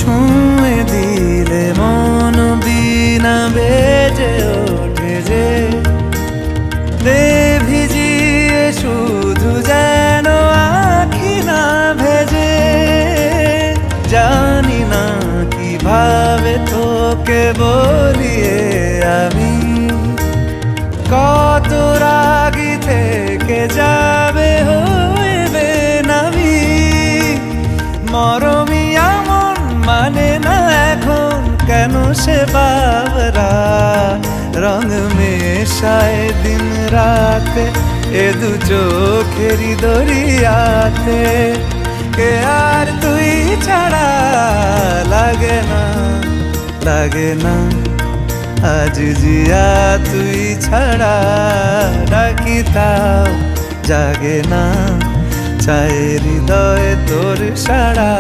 ছুঁয়ে দিলে মন বিনা বেজে ওঠে যে দে ভিজিয়ে শুধু যেন আখি না ভেজে। জানি না কিভাবে তোকে বলিয়ে আমি কত রাগি থেকে যাবে হইবে নামি। মরমি এমন মানে না এখন কেন সে বাবরা রং মেশায় দিন রাতে এ দু চোখেরি দরিয়াতে। কে আর তুই ছাড়া লাগে না লাগে না আজ জিয়া তুই ছাড়া ডাকি তাও জাগে না চায় হৃদয় তোর সাড়া।